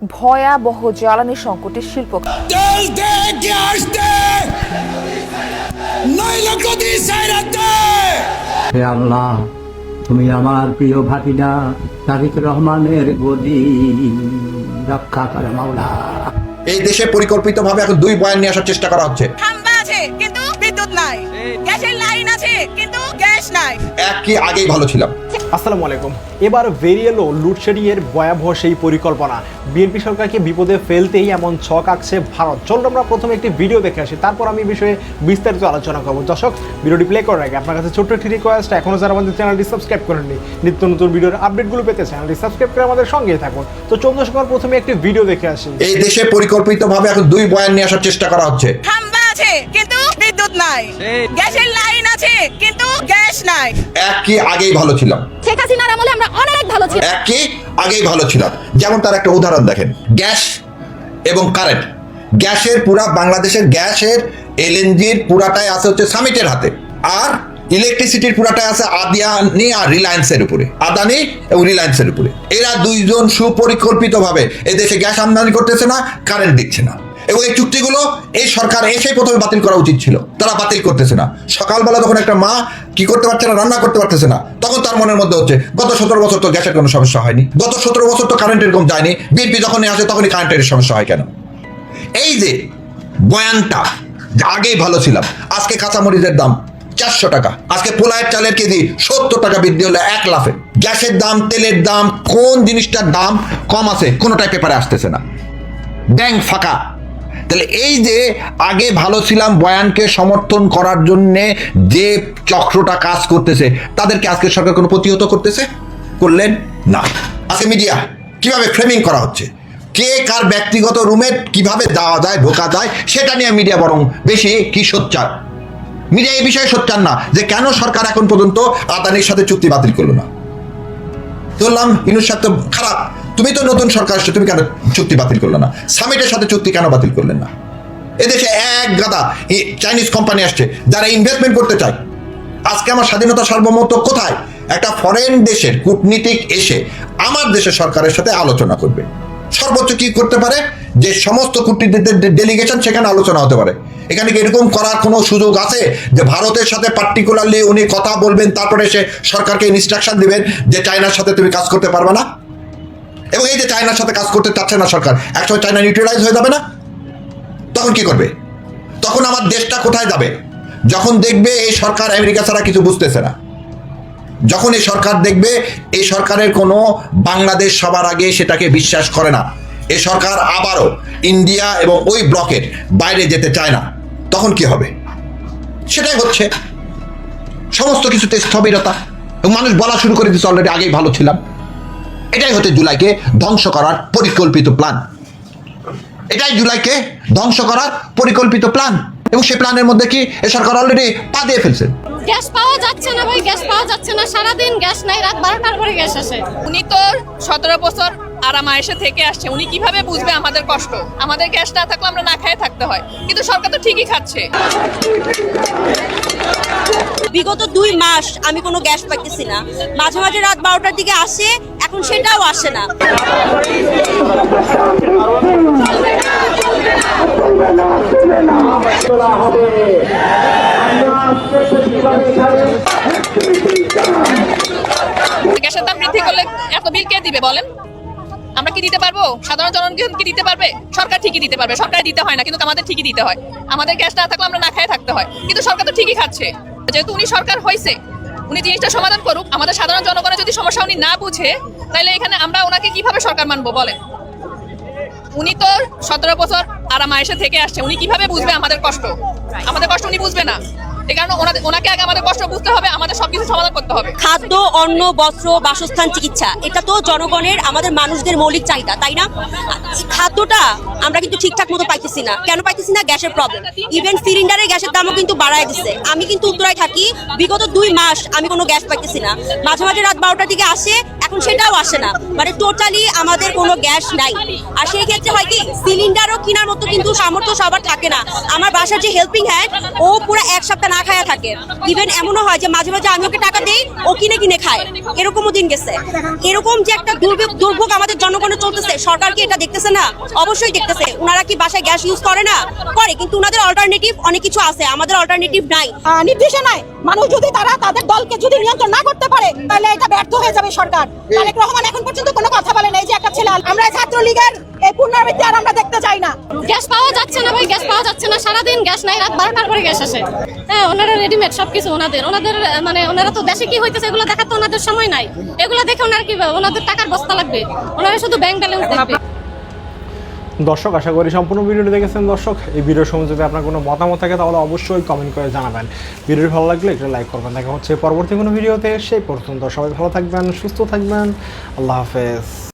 ভয়াবহ জ্বালানি সংকটে শিল্প হে আল্লাহ, তুমি আমার প্রিয় ভাতিজা তারিক রহমানের গদি রক্ষা করে মাওলা। এই দেশে পরিকল্পিতভাবে এখন দুই বয়ান নিয়ে আসার চেষ্টা করা হচ্ছে। খাম্বা আছে কিন্তু বিদ্যুৎ নাই, গ্যাসের লাইন আছে কিন্তু গ্যাস নাই। এক কি আগেই ভালো ছিলাম। আসসালামু আলাইকুম। এবার বেরিয়ে এলো লোডশেডিং এর ভয়াবহ সেই পরিকল্পনা। বিএনপি সরকারকে বিপদে ফেলতেই এমন ছক আঁকছে ভারত। চলুন আমরা প্রথমে একটি ভিডিও দেখে আসি, তারপর আমি বিষয়ে বিস্তারিত আলোচনা করব। দর্শক, ভিডিওটি প্লে করার আগে আপনার কাছে ছোট্ট একটি রিকোয়েস্ট, এখনও যারা আমাদের চ্যানেলটি সাবস্ক্রাইব করেননি, নিত্য নতুন ভিডিওর আপডেটগুলো পেতে চ্যানেলটি সাবস্ক্রাইব করে আমাদের সঙ্গেই থাকুন। তো চলুন দর্শক, প্রথমে একটি ভিডিও দেখে আসি। এই দেশে পরিকল্পিতভাবে এখন দুই বয়ান নিয়ে আসার চেষ্টা করা হচ্ছে। খাম্বা আছে কিন্তু বিদ্যুৎ নাই, গ্যাসের লাইন আছে কিন্তু গ্যাস নাই। এক কি আগেই ভালো ছিলাম। শেখ হাসিনার আমলে আমরা অনেক ভালো ছিলাম। এক কি আগেই ভালো ছিলাম। যেমন তার একটা উদাহরণ দেখেন, গ্যাস এবং কারেন্ট। গ্যাসের পুরা বাংলাদেশের গ্যাসের এলএনজির পুরাটাই আছে হচ্ছে সামিটের হাতে, আর ইলেকট্রিসিটির পুরাটাই আছে আদানি আর রিলায়েন্সের উপরে, আদানি এবং রিলায়েন্সের উপরে। এরা দুইজন সুপরিকল্পিতভাবে এদেশে গ্যাস আমদানি করতেছে না, কারেন্ট দিচ্ছে না, এবং এই চুক্তিগুলো এই সরকার এসে প্রথমে বাতিল করা উচিত ছিল, তারা বাতিল করতেছে না। সকালবেলা যখন একটা মা কি করতে পারছে না, রান্না করতে পারতেছে না, তখন তার মনের মধ্যে হচ্ছে গত 17 বছর তো গ্যাসের কোনো সমস্যা হয়নি, গত 17 বছর তো কারেন্টের কম যায়নি, বিএনপি যখনই আসে তখনই কারেন্টের সমস্যা হয় কেন? এই যে বয়ানটা, আগেই ভালো ছিলাম। আজকে কাঁচামরিচের দাম 400 টাকা, আজকে পোলায়ের চালের কেজি 70 টাকা বৃদ্ধি হলো এক লাফে। গ্যাসের দাম, তেলের দাম, কোন জিনিসটার দাম কম আছে কোনোটাই পেপারে আসতেছে না, ব্যাংক ফাঁকা। তাহলে এই যে আগে ভালো ছিলাম বয়ানকে সমর্থন করার জন্যে যে চক্রটা কাজ করতেছে, তাদেরকে আজকে সরকার কোনো প্রতিহত করলেন না। আজকে মিডিয়া কিভাবে ফ্রেমিং করা হচ্ছে, কে কার ব্যক্তিগত রুমে কিভাবে যাওয়া যায়, ঢোকা যায়, সেটা নিয়ে মিডিয়া বরং বেশি কি সোচ্চার। মিডিয়া এই বিষয়ে সোচ্চার না যে কেন সরকার এখন পর্যন্ত আদানির সাথে চুক্তি বাতিল করলো না। বললাম ইউনূস সাহেব তো খারাপ, তুমি তো নতুন সরকার আসছে, তুমি কেন চুক্তি বাতিল করলে না? সামিটের সাথে চুক্তি কেন বাতিল করলেন না? এদেশে এক গাদা চাইনিজ কোম্পানি আসছে যারা ইনভেস্টমেন্ট করতে চায়। আজকে আমার স্বাধীনতা সার্বভৌমত্ব কোথায়? একটা ফরেন দেশের কূটনীতিক এসে আমার দেশের সরকারের সাথে আলোচনা করবে। সর্বোচ্চ কি করতে পারে, যে সমস্ত কূটনীতিকদের ডেলিগেশন সেখানে আলোচনা হতে পারে। এখানে কি এরকম করার কোনো সুযোগ আছে যে ভারতের সাথে পার্টিকুলারলি উনি কথা বলবেন, তারপরে সে সরকারকে ইনস্ট্রাকশন দিবেন যে চায়নার সাথে তুমি কাজ করতে পারবে না? এবং এই যে চায়নার সাথে কাজ করতে চাচ্ছে না সরকার, একসময় চায়না নিউট্রালাইজ হয়ে যাবে না? তখন কি করবে? তখন আমার দেশটা কোথায় যাবে? যখন দেখবে এই সরকার আমেরিকা ছাড়া কিছু বুঝতেছে না, যখন এই সরকার দেখবে এই সরকারের কোনো বাংলাদেশ সবার আগে সেটাকে বিশ্বাস করে না, এই সরকার আবারও ইন্ডিয়া এবং ওই ব্লকের বাইরে যেতে চায় না, তখন কি হবে? সেটাই হচ্ছে সমস্ত কিছুতে স্থবিরতা, এবং মানুষ বলা শুরু করে দিচ্ছে অলরেডি আগেই ভালো ছিলাম। এটাই হচ্ছে জুলাইকে ধ্বংস করার পরিকল্পিত প্ল্যান। এটাই জুলাইকে ধ্বংস করার পরিকল্পিত প্ল্যান, এবং সেই প্ল্যানের মধ্যে কি এ সরকার অলরেডি পা দিয়ে ফেলছে। গ্যাস পাওয়া যাচ্ছে না ভাই, গ্যাস পাওয়া যাচ্ছে না, সারাদিন গ্যাস নাই, রাত 12টার পরে গ্যাস আসে। উনি তো 17 বছর আরামায়েশে থেকে আসছে, উনি কিভাবে বুঝবে আমাদের কষ্ট? আমাদের গ্যাস না থাকলে আমরা না খেয়ে থাকতে হয়, কিন্তু সরকার তো ঠিকই খাচ্ছে। বিগত 2 মাস আমি কোনো গ্যাস পাইতেছি না, মাঝে মাঝে রাত 12টার দিকে আসে, এখন সেটাও আসে না। গ্যাসের দাম বৃদ্ধি করলে এত বিল কে দিবে বলেন? আমরা কি দিতে পারবো? সাধারণ জনগণ কি দিতে পারবে? সরকার ঠিকই দিতে পারবে, সরকার দিতে হয় না, কিন্তু আমাদের ঠিকই দিতে হয়। আমাদের গ্যাস না থাকলে আমরা না খেয়ে থাকতে হয়, কিন্তু সরকার তো ঠিকই খাচ্ছে। যেহেতু উনি সরকার হয়েছে, উনি জিনিসটা সমাধান করুক। আমাদের সাধারণ জনগণের যদি সমস্যা উনি না বুঝে, তাহলে এখানে আমরা ওনাকে কিভাবে সরকার মানবো বলেন? উনি তো 17 বছর আরামায়েশে থেকে আসছে, উনি কিভাবে বুঝবে আমাদের কষ্ট? আমাদের কষ্ট উনি বুঝবে না, এই কারণে ওনাকে আগে আমাদের কষ্ট বুঝতে হবে, আমাদের সবকিছু সমাধান করতে হবে। খাদ্য, অন্ন, বস্ত্র, বাসস্থান, চিকিৎসা, এটা তো জনগণের, আমাদের মানুষদের মৌলিক চাহিদা, তাই না? খাদ্যটা আমরা কিন্তু ঠিকঠাক মতো পাইতেছি না। কেন পাইতেছি না? গ্যাসের প্রবলেম। ইভেন সিলিন্ডারে গ্যাসের দামও কিন্তু বাড়ায় দিচ্ছে। আমি কিন্তু উত্তরায় থাকি, বিগত 2 মাস আমি কোনো গ্যাস পাইতেছি না, মাঝে মাঝে রাত 12টার দিকে আসে, এখন সেটাও আসে না, মানে টোটালি আমাদের কোনো গ্যাস নাই। আর সেই ক্ষেত্রে হয় কি সিলিন্ডারও কেনার মতো কিন্তু সামর্থ্য সবার থাকে না। আমার বাসার যে হেল্পিং হ্যান্ড ও পুরো এক সপ্তাহ না খায়া থাকে। ইভেন এমনও হয় যে মাঝে মাঝে আমি ওকে টাকা দিই, ও কিনে কিনে খায়, এরকমও দিন গেছে। এরকম যে একটা দুর্ভোগ আমাদের জনগণের চলতেছে, সরকার কি এটা দেখতেছে না? অবশ্যই দেখতেছে। ওনারা কি বাসায় গ্যাস ইউজ করে না? করে, কিন্তু ওনাদের অল্টারনেটিভ অনেক কিছু আছে, আমাদের অল্টারনেটিভ নাই। নির্দেশনায় মানুষ যদি তারা তাদের দলকে যদি নিয়ন্ত্রণ না করতে পারে তাহলে এটা ব্যর্থ হয়ে যাবে সরকার। তারেক রহমান এখন পর্যন্ত কোনো কথা বলে নাই যে একটা ছেলে। আমরা ছাত্রলীগের এই পুনরাবৃত্তি আর আমরা দেখতে চাই না। গ্যাস পাওয়া যাচ্ছে না ভাই, গ্যাস পাওয়া যাচ্ছে না, সারাদিন গ্যাস নাই, রাত 12টার পরে গ্যাস আসে। হ্যাঁ, ওনারা রেডিমেড সবকিছু ওনাদের মানে ওনারা তো দেশে কি হইতেছে এগুলো দেখার তো ওনাদের সময় নাই। এগুলো দেখে ওনার কি ওনাদের টাকার বস্তা লাগবে, ওনারা শুধু ব্যাংক ব্যালেন্স দেখবে। দর্শক, আশা করি সম্পূর্ণ ভিডিওটি দেখেছেন। দর্শক, এই ভিডিও সম্বন্ধে যদি আপনার কোনো মতামত থাকে তাহলে অবশ্যই কমেন্ট করে জানাবেন। ভিডিওটি ভালো লাগলে একটা লাইক করবেন। দেখা হচ্ছে পরবর্তী কোনো ভিডিওতে। সেই পর্যন্ত সবাই ভালো থাকবেন, সুস্থ থাকবেন। আল্লাহ হাফেজ।